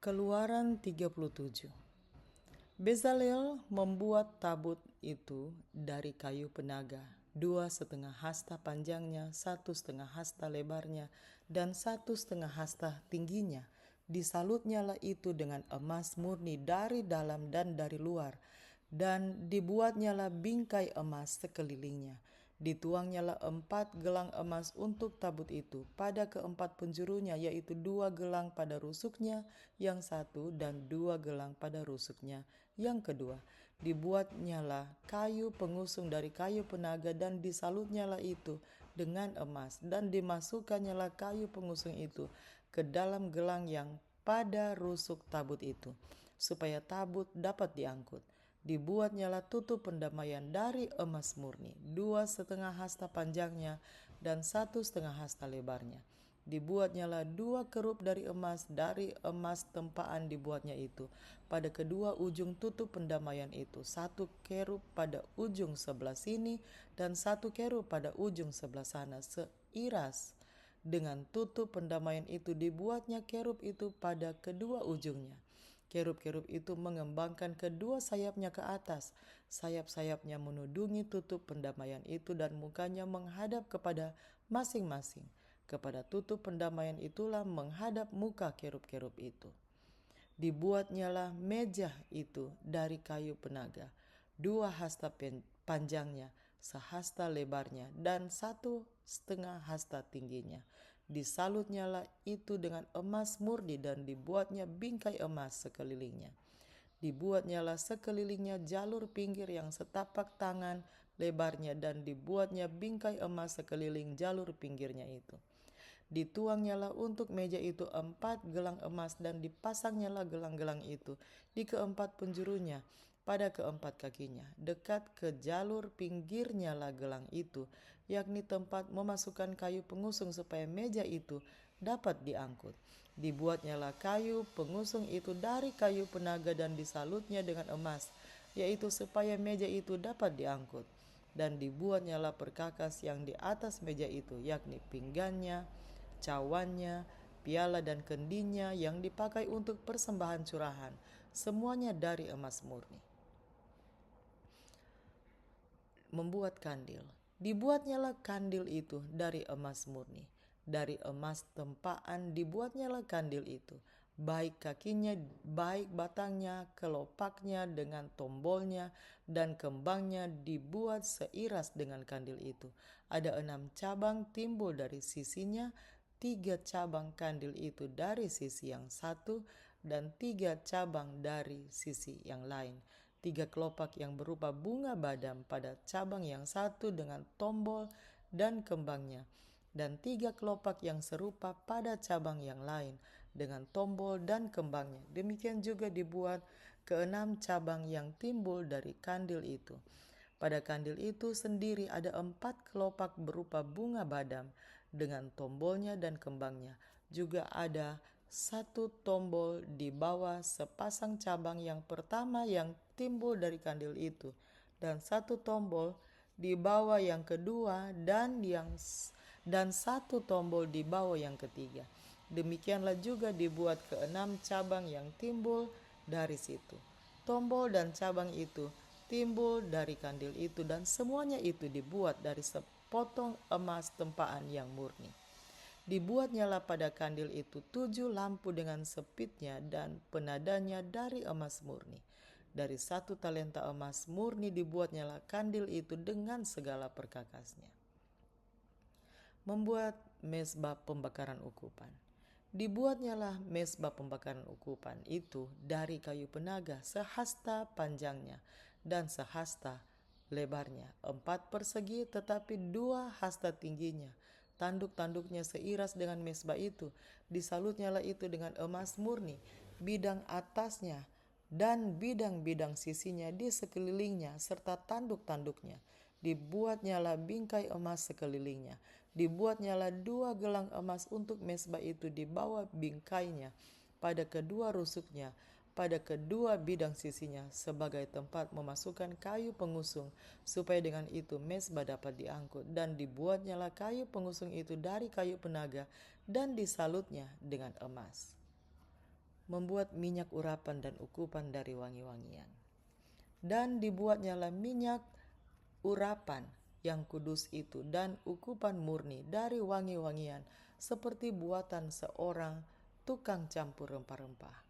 Keluaran 37. Bezalel membuat tabut itu dari kayu penaga, 2,5 hasta panjangnya, 1,5 hasta lebarnya, dan 1,5 hasta tingginya. Disalutnyalah itu dengan emas murni dari dalam dan dari luar, dan dibuatnyalah bingkai emas sekelilingnya. Dituangnyalah 4 gelang emas untuk tabut itu pada keempat penjurunya, yaitu 2 gelang pada rusuknya yang satu dan 2 gelang pada rusuknya yang kedua. Dibuatnyalah kayu pengusung dari kayu penaga dan disalutnyalah itu dengan emas, dan dimasukannyalah kayu pengusung itu ke dalam gelang yang pada rusuk tabut itu, supaya tabut dapat diangkut. Dibuatnyalah tutup pendamaian dari emas murni, 2,5 hasta panjangnya dan 1,5 hasta lebarnya. Dibuatnyalah 2 kerup dari emas tempaan dibuatnya itu pada kedua ujung tutup pendamaian itu, 1 kerup pada ujung sebelah sini dan 1 kerup pada ujung sebelah sana, seiras dengan tutup pendamaian itu dibuatnya kerup itu pada kedua ujungnya. Kerub-kerub itu mengembangkan kedua sayapnya ke atas. Sayap-sayapnya menudungi tutup pendamaian itu dan mukanya menghadap kepada masing-masing. Kepada tutup pendamaian itulah menghadap muka kerub-kerub itu. Dibuatnyalah meja itu dari kayu penaga, 2 hasta panjangnya, sehasta lebarnya, dan 1,5 hasta tingginya. Disalutnyalah itu dengan emas murni dan dibuatnya bingkai emas sekelilingnya. Dibuatnyalah sekelilingnya jalur pinggir yang setapak tangan lebarnya dan dibuatnya bingkai emas sekeliling jalur pinggirnya itu. Dituangnyalah untuk meja itu 4 gelang emas dan dipasangnyalah gelang-gelang itu di keempat penjurunya pada keempat kakinya. Dekat ke jalur pinggirnya lah gelang itu, yakni tempat memasukkan kayu pengusung supaya meja itu dapat diangkut. Dibuatnyalah kayu pengusung itu dari kayu penaga dan disalutnya dengan emas, yaitu supaya meja itu dapat diangkut. Dan dibuatnyalah perkakas yang di atas meja itu, yakni pinggannya, cawannya, piala dan kendinya yang dipakai untuk persembahan curahan, semuanya dari emas murni. Membuat kandil. Dibuatnyalah kandil itu dari emas murni. Dari emas tempaan dibuatnyalah kandil itu, baik kakinya, baik batangnya, kelopaknya dengan tombolnya dan kembangnya dibuat seiras dengan kandil itu. Ada 6 cabang timbul dari sisinya, 3 cabang kandil itu dari sisi yang satu dan 3 cabang dari sisi yang lain. 3 kelopak yang berupa bunga badam pada cabang yang satu dengan tombol dan kembangnya, dan 3 kelopak yang serupa pada cabang yang lain dengan tombol dan kembangnya. Demikian juga dibuat ke-6 cabang yang timbul dari kandil itu. Pada kandil itu sendiri ada 4 kelopak berupa bunga badam dengan tombolnya dan kembangnya. Juga ada 1 tombol di bawah sepasang cabang yang pertama yang timbul dari kandil itu, dan 1 tombol di bawah yang kedua dan 1 tombol di bawah yang ketiga. Demikianlah juga dibuat ke-6 cabang yang timbul dari situ. Tombol dan cabang itu timbul dari kandil itu, dan semuanya itu dibuat dari sepotong emas tempaan yang murni. Dibuatnyalah pada kandil itu 7 lampu dengan sepitnya dan penadanya dari emas murni. Dari 1 talenta emas murni dibuatnyalah kandil itu dengan segala perkakasnya. Membuat mezbah pembakaran ukupan. Dibuatnyalah mezbah pembakaran ukupan itu dari kayu penaga, sehasta panjangnya dan sehasta lebarnya, 4 persegi tetapi 2 hasta tingginya. Tanduk-tanduknya seiras dengan mezbah itu. Disalutnyalah itu dengan emas murni, bidang atasnya dan bidang-bidang sisinya di sekelilingnya serta tanduk-tanduknya. Dibuatnyalah bingkai emas sekelilingnya. Dibuatnyalah 2 gelang emas untuk mezbah itu di bawah bingkainya, pada kedua rusuknya, pada kedua bidang sisinya, sebagai tempat memasukkan kayu pengusung, supaya dengan itu mezbah dapat diangkut. Dan dibuatnyalah kayu pengusung itu dari kayu penaga dan disalutnya dengan emas. membuat minyak urapan dan ukupan dari wangi-wangian. Dan dibuatnyalah minyak urapan yang kudus itu dan ukupan murni dari wangi-wangian seperti buatan seorang tukang campur rempah-rempah.